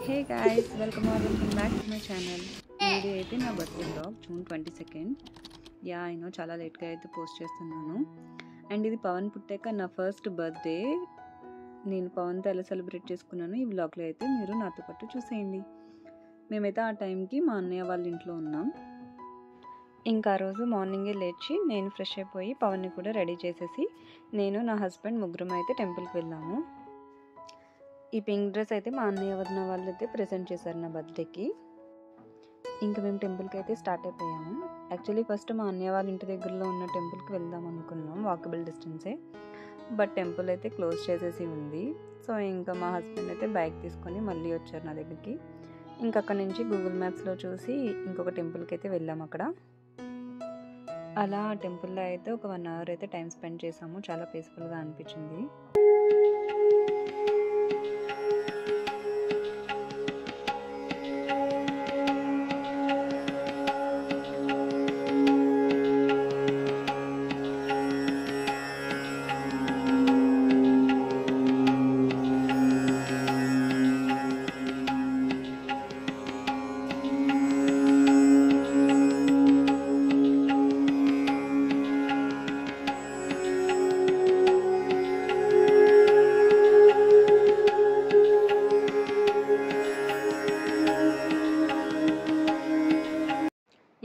Hey guys, welcome back to my channel. ఈ video అయితే నా బర్త్డే బ్లాగ్ జూన్ 22nd. అయినో చాలా లేట్గా అయితే పోస్ట్ చేస్తున్నాను. అండ్ ఇది పవన్ పుట్టాక నా ఫస్ట్ బర్త్డే. నేను పవన్తో ఎలా సెలబ్రేట్ చేసుకున్నాను ఈ బ్లాగ్లో అయితే మీరు నాతో పాటు చూసేయండి. మేమైతే ఆ టైంకి మా అన్నయ్య వాళ్ళ ఇంట్లో ఉన్నాం. ఇంకా ఆ రోజు మార్నింగే లేచి నేను ఫ్రెష్ అయిపోయి పవన్ని కూడా రెడీ చేసేసి నేను నా హస్బెండ్ ముగ్గురం అయితే టెంపుల్కి వెళ్ళాము. ఈ పింక్ డ్రెస్ అయితే మా అన్నయ్య వదిన వాళ్ళు అయితే ప్రెజెంట్ చేశారు నా బర్త్డేకి. ఇంకా మేము టెంపుల్కి అయితే స్టార్ట్ అయిపోయాము. యాక్చువల్లీ ఫస్ట్ మా అన్నయ్య వాళ్ళ ఇంటి దగ్గరలో ఉన్న టెంపుల్కి వెళ్దాం అనుకున్నాం, వాకబుల్ డిస్టెన్సే. బట్ టెంపుల్ అయితే క్లోజ్ చేసేసి ఉంది. సో ఇంకా మా హస్బెండ్ అయితే బైక్ తీసుకొని మళ్ళీ వచ్చారు నా దగ్గరికి. ఇంకా అక్కడ నుంచి గూగుల్ మ్యాప్స్లో చూసి ఇంకొక టెంపుల్కి అయితే వెళ్ళాము. అక్కడ అలా టెంపుల్లో అయితే ఒక 1 hour అయితే టైం స్పెండ్ చేసాము. చాలా పీస్ఫుల్గా అనిపించింది.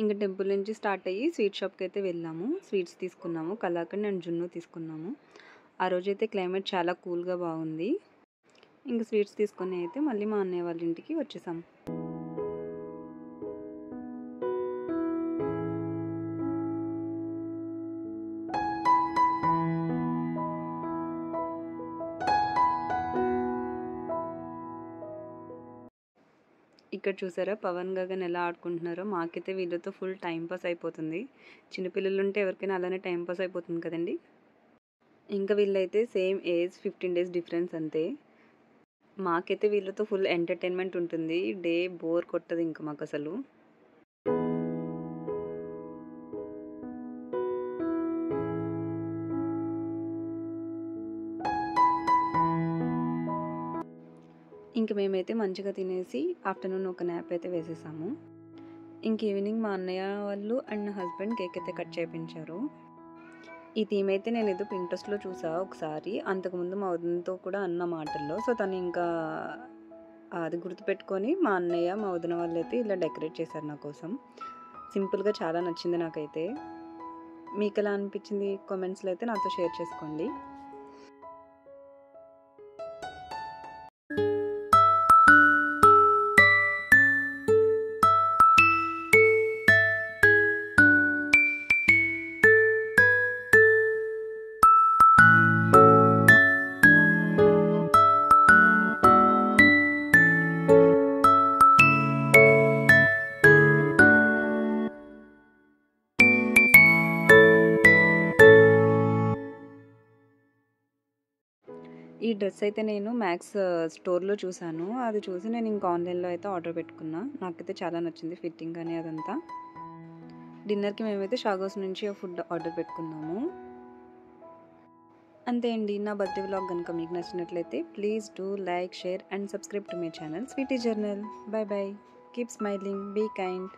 ఇంకా టెంపుల్ నుంచి స్టార్ట్ అయ్యి స్వీట్ షాప్కి అయితే వెళ్ళాము. స్వీట్స్ తీసుకున్నాము, కలాకండ్ అండ్ జున్ను తీసుకున్నాము. ఆ రోజైతే క్లైమేట్ చాలా కూల్గా బాగుంది. ఇంకా స్వీట్స్ తీసుకొని అయితే మళ్ళీ మా అన్నయ్య వాళ్ళ ఇంటికి వచ్చేసాము. ఇక్కడ చూసారా పవన్ గగన్ ఎలా ఆడుకుంటున్నారో. మాకైతే వీళ్ళతో ఫుల్ టైం పాస్ అయిపోతుంది. చిన్నపిల్లలు ఉంటే ఎవరికైనా అలానే టైం పాస్ అయిపోతుంది కదండి. ఇంకా వీళ్ళైతే సేమ్ ఏజ్, 15 days డిఫరెన్స్ అంతే. మాకైతే వీళ్ళతో ఫుల్ ఎంటర్టైన్మెంట్ ఉంటుంది. డే బోర్ కొట్టదు ఇంకా మాకు అసలు. ఇంక మేమైతే మంచిగా తినేసి ఆఫ్టర్నూన్ ఒక న్యాప్ అయితే వేసేసాము. ఇంక ఈవినింగ్ మా అన్నయ్య వాళ్ళు అండ్ నా హస్బెండ్ కేక్ అయితే కట్ చేయించారు. ఈ థీమ్ అయితే నేను ఏదో పింట్రెస్ట్లో చూసా ఒకసారి, అంతకుముందు మా వదినతో కూడా అన్న మాటల్లో. సో తను ఇంకా అది గుర్తుపెట్టుకొని మా అన్నయ్య మా వదిన వాళ్ళు అయితే ఇలా డెకరేట్ చేశారు నా కోసం. సింపుల్గా చాలా నచ్చింది నాకైతే. మీకు ఎలా అనిపించింది కామెంట్స్లో అయితే నాతో షేర్ చేసుకోండి. ఈ డ్రెస్ అయితే నేను మ్యాక్స్ స్టోర్లో చూసాను. అది చూసి నేను ఇంకా ఆన్లైన్లో అయితే ఆర్డర్ పెట్టుకున్నా. నాకైతే చాలా నచ్చింది ఫిట్టింగ్ కానీ అదంతా. డిన్నర్కి మేమైతే షాగోస్ నుంచి ఫుడ్ ఆర్డర్ పెట్టుకున్నాము. అంతే అండి. నా బర్త్డే వ్లాగ్ కనుక మీకు నచ్చినట్లయితే please do like, share and subscribe to my channel Sweety Journal. Bye bye. Keep smiling, be kind.